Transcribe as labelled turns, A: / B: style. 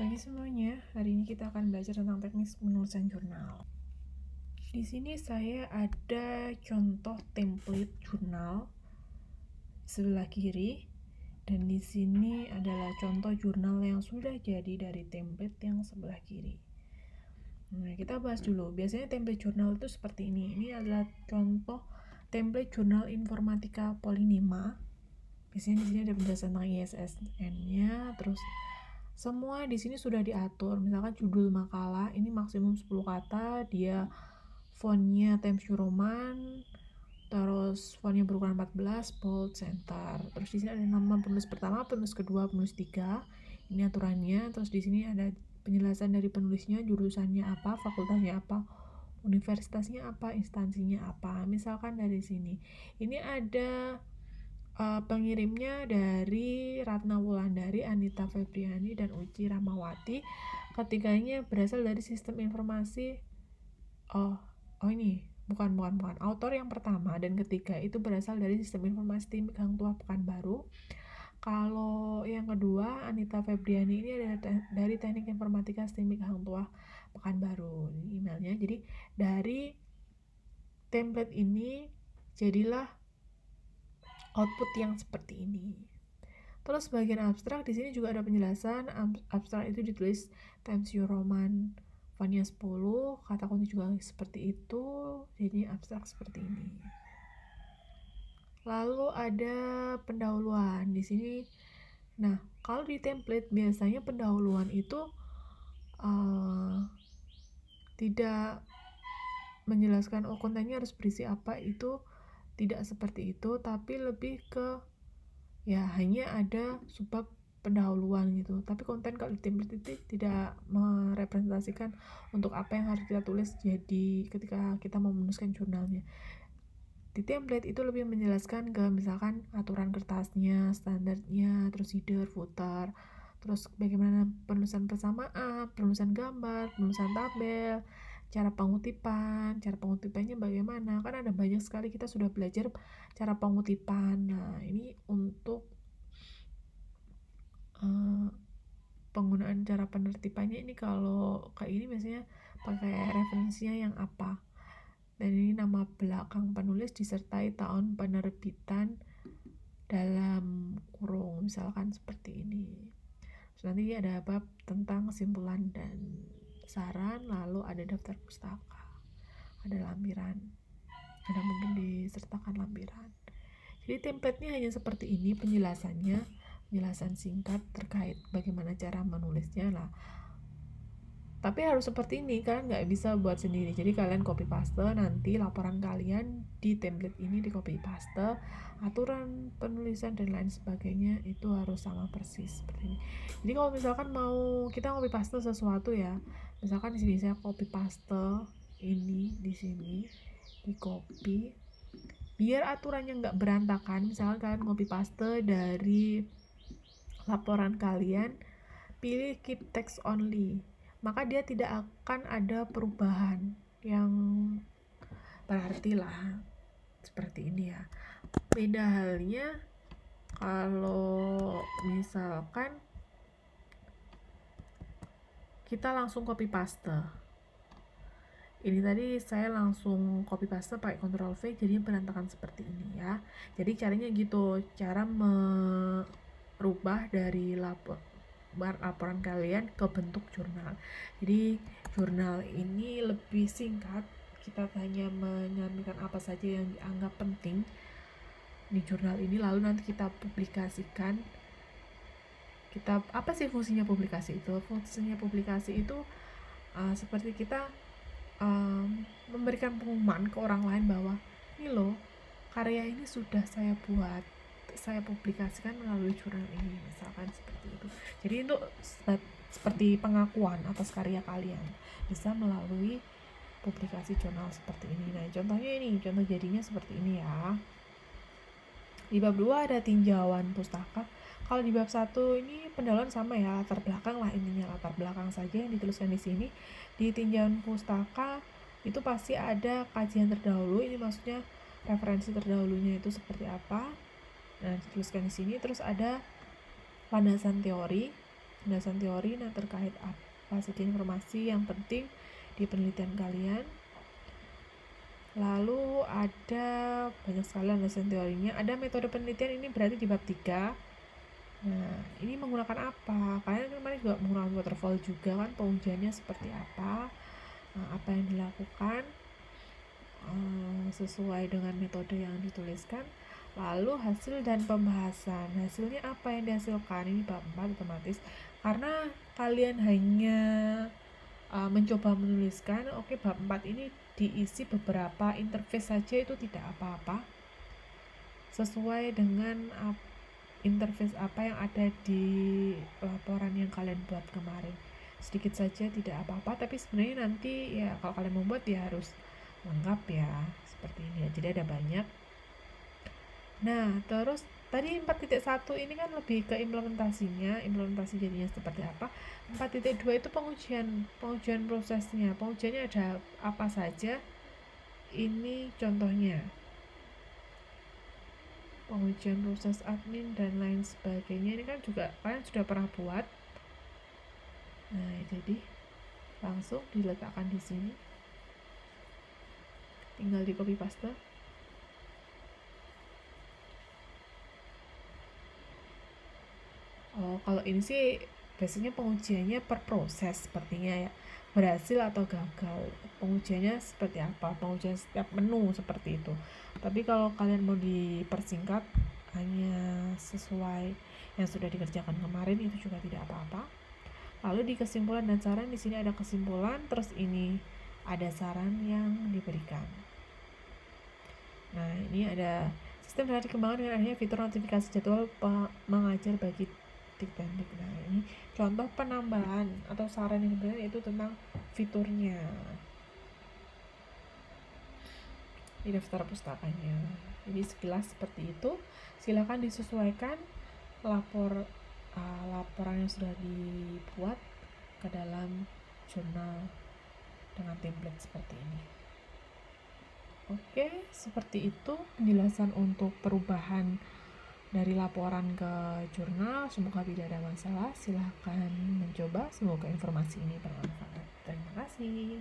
A: Pagi semuanya, hari ini kita akan belajar tentang teknis penulisan jurnal. Di sini saya ada contoh template jurnal sebelah kiri, dan di sini adalah contoh jurnal yang sudah jadi dari template yang sebelah kiri. Nah, kita bahas dulu. Biasanya template jurnal itu seperti ini. Ini adalah contoh template jurnal informatika Polinema. Biasanya di sini ada penjelasan tentang ISSN-nya, terus semua di sini sudah diatur. Misalkan judul makalah ini maksimum 10 kata, dia fontnya Times New Roman, terus fontnya berukuran 14, bold, center. Terus di sini ada nama penulis pertama, penulis kedua, penulis tiga. Ini aturannya. Terus di sini ada penjelasan dari penulisnya, jurusannya apa, fakultasnya apa, universitasnya apa, instansinya apa. Misalkan dari sini. Ini ada pengirimnya dari Ratna Wulandari, Anita Febriani, dan Uci Rahmawati. Ketiganya berasal dari sistem informasi. Ini bukan. Autor yang pertama dan ketiga itu berasal dari sistem informasi Tim Hang Tuah Pekanbaru. Kalau yang kedua, Anita Febriani ini adalah dari Teknik Informatika STIMIK Hang Tuah Pekanbaru. Ini emailnya. Jadi dari template ini jadilah output yang seperti ini. Terus bagian abstrak di sini juga ada penjelasan. Abstrak itu ditulis Times New Roman fontnya 10, kata kunci juga seperti itu. Jadi abstrak seperti ini. Lalu ada pendahuluan di sini. Nah, kalau di template biasanya pendahuluan itu tidak menjelaskan kontennya harus berisi apa, itu tidak seperti itu, tapi lebih ke hanya ada subbab pendahuluan gitu. Tapi konten kalau di template itu tidak merepresentasikan untuk apa yang harus kita tulis jadi ketika kita mau menuliskan jurnalnya. Di template itu lebih menjelaskan ke misalkan aturan kertasnya, standarnya, terus header, footer, terus bagaimana penulisan persamaan, penulisan gambar, penulisan tabel, cara pengutipannya bagaimana. Kan ada banyak sekali, kita sudah belajar cara pengutipan. Nah, ini untuk penggunaan cara penertibannya ini, kalau kayak ini biasanya pakai referensinya yang apa, dan ini nama belakang penulis disertai tahun penerbitan dalam kurung, misalkan seperti ini. Terus nanti ada bab tentang kesimpulan dan saran, lalu ada daftar pustaka, ada lampiran, ada mungkin disertakan lampiran. Jadi template-nya hanya seperti ini penjelasannya, penjelasan singkat terkait bagaimana cara menulisnya lah. Tapi harus seperti ini, kalian nggak bisa buat sendiri. Jadi kalian copy paste, nanti laporan kalian di template ini di copy paste, aturan penulisan dan lain sebagainya itu harus sama persis seperti ini. Jadi kalau misalkan mau kita copy paste sesuatu ya, misalkan di sini saya copy paste ini, di sini di copy biar aturannya nggak berantakan. Misalkan kalian copy paste dari laporan kalian, pilih keep text only, maka dia tidak akan ada perubahan yang berarti lah, seperti ini ya. Beda halnya kalau misalkan kita langsung copy paste. Ini tadi saya langsung copy paste pakai Ctrl V, jadi berantakan seperti ini ya. Jadi caranya gitu, cara merubah dari laporan kalian ke bentuk jurnal. Jadi jurnal ini lebih singkat, kita hanya menyampaikan apa saja yang dianggap penting di jurnal ini, lalu nanti kita publikasikan. Apa sih fungsinya publikasi itu? Fungsinya publikasi itu seperti kita memberikan pengumuman ke orang lain bahwa ini loh, karya ini sudah saya buat, saya publikasikan melalui jurnal ini, misalkan seperti itu. Jadi itu seperti pengakuan atas karya kalian bisa melalui publikasi jurnal seperti ini. Nah, contohnya ini, contoh jadinya seperti ini ya. Di bab 2 ada tinjauan pustaka. Kalau di bab 1 ini pendahuluan sama ya, latar belakang lah, intinya latar belakang saja yang dituliskan di sini. Di tinjauan pustaka itu pasti ada kajian terdahulu, ini maksudnya referensi terdahulunya itu seperti apa. Nah, dituliskan di sini. Terus ada landasan teori, penjelasan teori. Nah, terkait apa saja informasi yang penting di penelitian kalian. Lalu ada banyak sekali landasan teorinya. Ada metode penelitian, ini berarti di bab 3. Nah, ini menggunakan apa? Kalian kemarin juga menggunakan waterfall juga kan, pengujiannya seperti apa? Nah, apa yang dilakukan sesuai dengan metode yang dituliskan. Lalu hasil dan pembahasan. Hasilnya apa yang dihasilkan? Ini bab 4 otomatis. Karena kalian hanya mencoba menuliskan, oke, bab 4 ini diisi beberapa interface saja, itu tidak apa-apa. Sesuai dengan interface apa yang ada di laporan yang kalian buat kemarin. Sedikit saja tidak apa-apa, tapi sebenarnya nanti ya kalau kalian membuat ya harus lengkap ya, seperti ini ya. Jadi ada banyak. Nah, terus tadi 4.1 ini kan lebih ke implementasinya, implementasi jadinya seperti apa. 4.2 itu pengujian prosesnya. Pengujiannya ada apa saja? Ini contohnya. Pengujian proses admin dan lain sebagainya, ini kan juga kalian sudah pernah buat. Nah, jadi langsung diletakkan di sini, tinggal di copy paste. Kalau ini sih biasanya pengujiannya per proses sepertinya ya, berhasil atau gagal, pengujiannya seperti apa, pengujian setiap menu seperti itu. Tapi kalau kalian mau dipersingkat hanya sesuai yang sudah dikerjakan kemarin, itu juga tidak apa-apa. Lalu di kesimpulan dan saran, di sini ada kesimpulan, terus ini ada saran yang diberikan. Nah, ini ada sistem telah dikembangkan dengan adanya fitur notifikasi jadwal mengajar bagi teknik. Nah, ini contoh penambahan atau saran yang diberikan yaitu tentang fiturnya di daftar pustakanya. Jadi sekilas seperti itu. Silakan disesuaikan laporan yang sudah dibuat ke dalam jurnal dengan template seperti ini. Oke, seperti itu penjelasan untuk perubahan dari laporan ke jurnal. Semoga tidak ada masalah. Silahkan mencoba. Semoga informasi ini bermanfaat. Terima kasih.